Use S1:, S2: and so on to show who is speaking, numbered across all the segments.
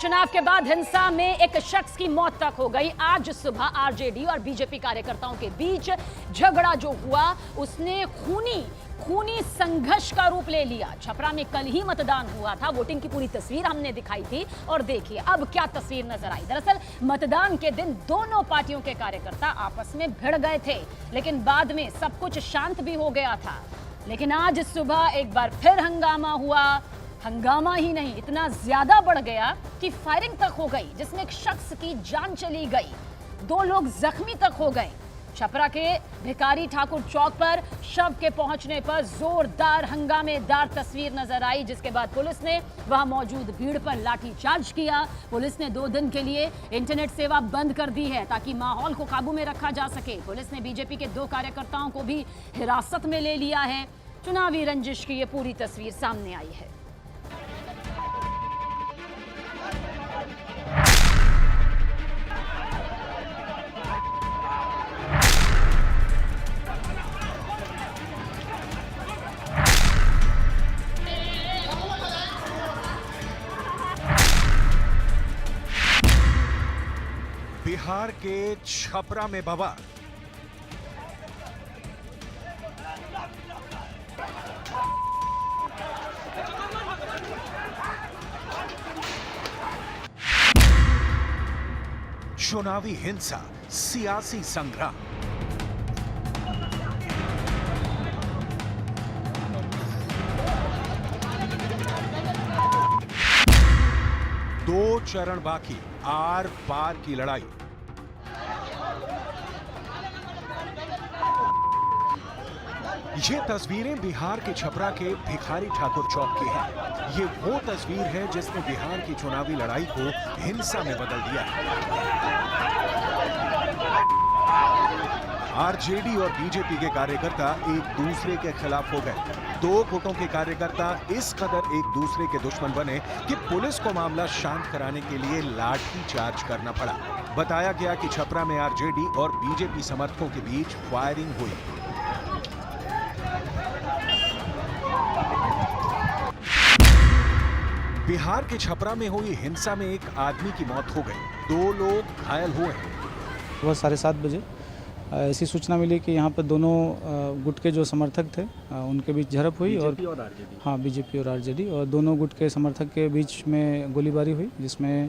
S1: चुनाव के बाद हिंसा में एक शख्स की मौत तक हो गई। आज सुबह आरजेडी और बीजेपी कार्यकर्ताओं के बीच झगड़ा जो हुआ उसने खूनी संघर्ष का रूप ले लिया। छपरा में कल ही मतदान हुआ था। वोटिंग की पूरी तस्वीर हमने दिखाई थी और देखिए अब क्या तस्वीर नजर आई। दरअसल मतदान के दिन दोनों पार्टियों के कार्यकर्ता आपस में भिड़ गए थे, लेकिन बाद में सब कुछ शांत भी हो गया था। लेकिन आज सुबह एक बार फिर हंगामा हुआ। हंगामा ही नहीं, इतना ज्यादा बढ़ गया कि फायरिंग तक हो गई, जिसमें एक शख्स की जान चली गई, 2 लोग जख्मी तक हो गए। छपरा के भिखारी ठाकुर चौक पर शव के पहुंचने पर जोरदार हंगामेदार तस्वीर नजर आई, जिसके बाद पुलिस ने वहां मौजूद भीड़ पर लाठीचार्ज किया। पुलिस ने 2 दिन के लिए इंटरनेट सेवा बंद कर दी है ताकि माहौल को काबू में रखा जा सके। पुलिस ने बीजेपी के 2 कार्यकर्ताओं को भी हिरासत में ले लिया है। चुनावी रंजिश की ये पूरी तस्वीर सामने आई है।
S2: बिहार के छपरा में बवाल। चुनावी हिंसा, सियासी संग्राम। दो चरण बाकी, आर पार की लड़ाई। ये तस्वीरें बिहार के छपरा के भिखारी ठाकुर चौक की हैं। ये वो तस्वीर है जिसने बिहार की चुनावी लड़ाई को हिंसा में बदल दिया है। आरजेडी और बीजेपी के कार्यकर्ता एक दूसरे के खिलाफ हो गए। 2 गुटों के कार्यकर्ता इस कदर एक दूसरे के दुश्मन बने कि पुलिस को मामला शांत कराने के लिए लाठी चार्ज करना पड़ा। बताया गया कि छपरा में आरजेडी और बीजेपी समर्थकों के बीच फायरिंग हुई। बिहार के छपरा में हुई हिंसा में एक आदमी की मौत हो गई, 2 लोग घायल हुए हैं।
S3: वह 7:30 बजे ऐसी सूचना मिली कि यहाँ पर दोनों गुट के जो समर्थक थे उनके बीच झड़प हुई और आरजेडी। हाँ, बीजेपी और आरजेडी, और दोनों गुट के समर्थक के बीच में गोलीबारी हुई, जिसमें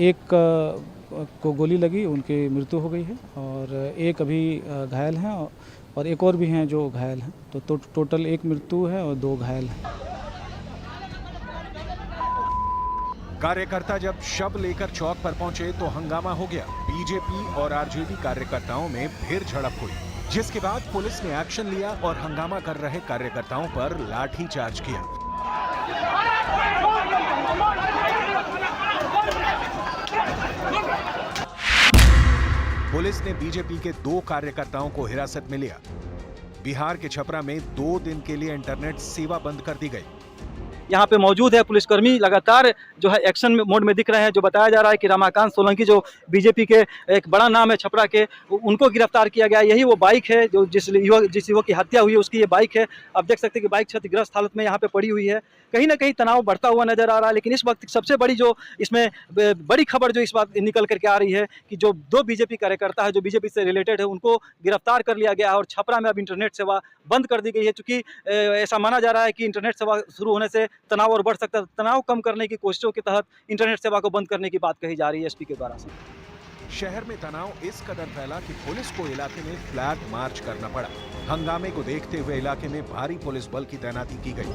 S3: एक को गोली लगी, उनकी मृत्यु हो गई है और एक अभी घायल हैं और एक और भी हैं जो घायल हैं। तो टोटल 1 मृत्यु है और 2 घायल हैं।
S2: कार्यकर्ता जब शव लेकर चौक पर पहुंचे तो हंगामा हो गया। बीजेपी और आरजेडी कार्यकर्ताओं में फिर झड़प हुई, जिसके बाद पुलिस ने एक्शन लिया और हंगामा कर रहे कार्यकर्ताओं पर लाठी चार्ज किया। पुलिस ने बीजेपी के 2 कार्यकर्ताओं को हिरासत में लिया। बिहार के छपरा में 2 दिन के लिए इंटरनेट सेवा बंद कर दी गई।
S4: यहाँ पे मौजूद है पुलिसकर्मी, लगातार जो है एक्शन मोड में दिख रहे हैं। जो बताया जा रहा है कि रमाकांत सोलंकी जो बीजेपी के एक बड़ा नाम है छपरा के, उनको गिरफ्तार किया गया। यही वो बाइक है जो जिस युवक की हत्या हुई, उसकी ये बाइक है। आप देख सकते हैं कि बाइक क्षतिग्रस्त हालत में यहाँ पे पड़ी हुई है। कहीं ना कहीं तनाव बढ़ता हुआ नजर आ रहा है। लेकिन इस वक्त सबसे बड़ी जो इसमें बड़ी खबर जो इस बात निकल करके आ रही है कि जो 2 बीजेपी कार्यकर्ता है जो बीजेपी से रिलेटेड है, उनको गिरफ्तार कर लिया गया और छपरा में अब इंटरनेट सेवा बंद कर दी गई है। चूंकि ऐसा माना जा रहा है कि इंटरनेट सेवा शुरू होने से तनाव और बढ़ सकता है। तनाव कम करने की कोशिशों के तहत इंटरनेट सेवा को बंद करने की बात कही जा रही है एसपी के द्वारा से।
S2: शहर में तनाव इस कदर फैला कि पुलिस को इलाके में फ्लैग मार्च करना पड़ा। हंगामे को देखते हुए इलाके में भारी पुलिस बल की तैनाती की गई।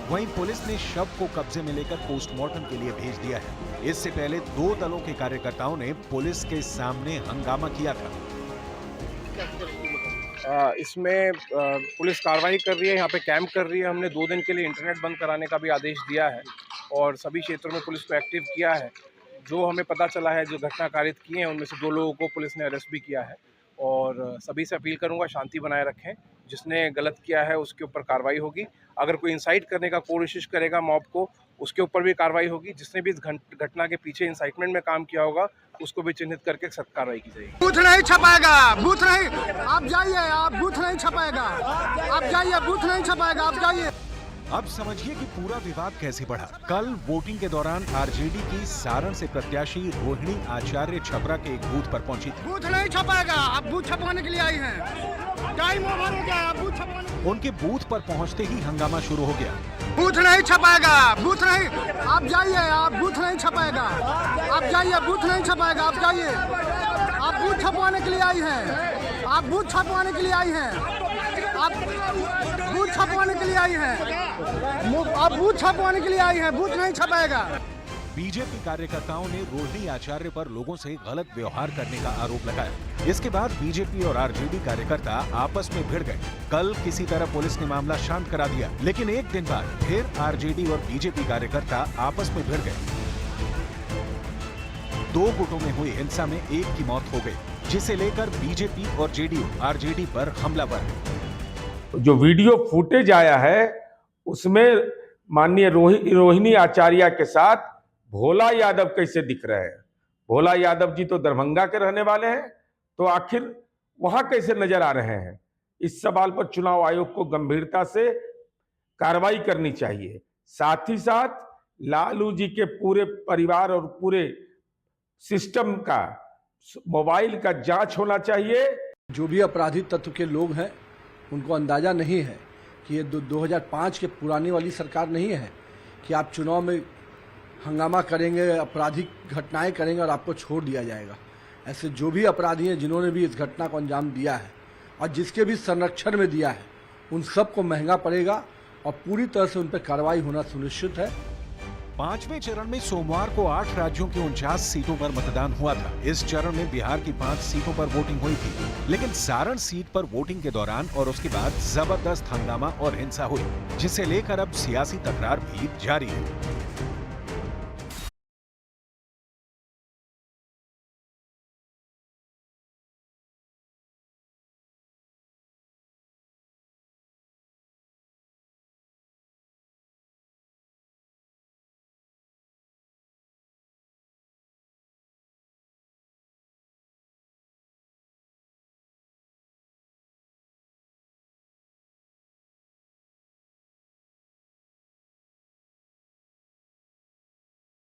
S2: वहीं पुलिस ने शव को कब्जे में लेकर पोस्टमार्टम के लिए भेज दिया है। इससे पहले 2 दलों के कार्यकर्ताओं ने पुलिस के सामने हंगामा किया था।
S5: इसमें पुलिस कार्रवाई कर रही है, यहाँ पे कैंप कर रही है। हमने 2 दिन के लिए इंटरनेट बंद कराने का भी आदेश दिया है और सभी क्षेत्रों में पुलिस को एक्टिव किया है। जो हमें पता चला है, जो घटना कारित किए हैं, उनमें से 2 लोगों को पुलिस ने अरेस्ट भी किया है। और सभी से अपील करूंगा शांति बनाए रखें। जिसने गलत किया है उसके ऊपर कार्रवाई होगी। अगर कोई इंसाइट करने का कोशिश करेगा मॉब को, उसके ऊपर भी कार्रवाई होगी। जिसने भी इस घटना के पीछे इंसाइटमेंट में काम किया होगा उसको भी चिन्हित करके सख्त कार्रवाई की जाएगी।
S6: बूथ नहीं छपाएगा, बूथ नहीं, आप जाइए, आप बूथ नहीं छपाएगा, आप जाइए, बूथ नहीं छपाएगा, आप जाइए।
S2: अब समझिए कि पूरा विवाद कैसे बढ़ा। कल वोटिंग के दौरान आरजेडी की सारण से प्रत्याशी रोहिणी आचार्य छपरा के एक बूथ पर पहुंची थी।
S6: बूथ नहीं छपाएगा, आप बूथ छपवाने के लिए आई हैं। टाइम ओवर हो गया, आप बूथ छपवाने।
S2: उनके बूथ पर पहुंचते ही हंगामा शुरू हो गया।
S6: बूथ नहीं छपाएगा, बूथ नहीं, आप जाइए, आप बूथ नहीं छपाएगा, आप जाइए, बूथ नहीं छपाएगा, आप जाइए। आप बूथ छपवाने के लिए आई हैं, आप बूथ छपवाने के लिए आई हैं, आप बूथ छपवाने के लिए आई हैं, आप बूथ छपवाने के लिए आई हैं, बूथ नहीं छपाएगा।
S2: बीजेपी कार्यकर्ताओं ने रोहिणी आचार्य पर लोगों से गलत व्यवहार करने का आरोप लगाया। इसके बाद बीजेपी और आरजेडी कार्यकर्ता आपस में भिड़ गए। कल किसी तरह पुलिस ने मामला शांत करा दिया, लेकिन एक दिन बाद फिर आरजेडी और बीजेपी कार्यकर्ता आपस में भिड़ गए। 2 गुटों में हुई हिंसा में एक की मौत हो गई, जिसे लेकर बीजेपी और जेडीयू आरजेडी पर हमलावर है।
S7: जो वीडियो फुटेज आया है उसमें माननीय रोहिणी आचार्य के साथ भोला यादव कैसे दिख रहे हैं। भोला यादव जी तो दरभंगा के रहने वाले हैं, तो आखिर वहां कैसे नजर आ रहे हैं। इस सवाल पर चुनाव आयोग को गंभीरता से कार्रवाई करनी चाहिए। साथ ही साथ लालू जी के पूरे परिवार और पूरे सिस्टम का मोबाइल का जांच होना चाहिए।
S8: जो भी आपराधिक तत्व के लोग हैं उनको अंदाजा नहीं है कि ये 2005 के पुरानी वाली सरकार नहीं है कि आप चुनाव में हंगामा करेंगे, आपराधिक घटनाएं करेंगे और आपको छोड़ दिया जाएगा। ऐसे जो भी अपराधी हैं जिन्होंने भी इस घटना को अंजाम दिया है और जिसके भी संरक्षण में दिया है, उन सबको महंगा पड़ेगा और पूरी तरह से उन पर कार्रवाई होना सुनिश्चित है।
S2: 5वें चरण में सोमवार को 8 राज्यों की 49 सीटों पर मतदान हुआ था। इस चरण में बिहार की 5 सीटों पर वोटिंग हुई थी, लेकिन सारण सीट पर वोटिंग के दौरान और उसके बाद जबरदस्त हंगामा और हिंसा हुई, जिसे लेकर अब सियासी तकरार भी जारी है।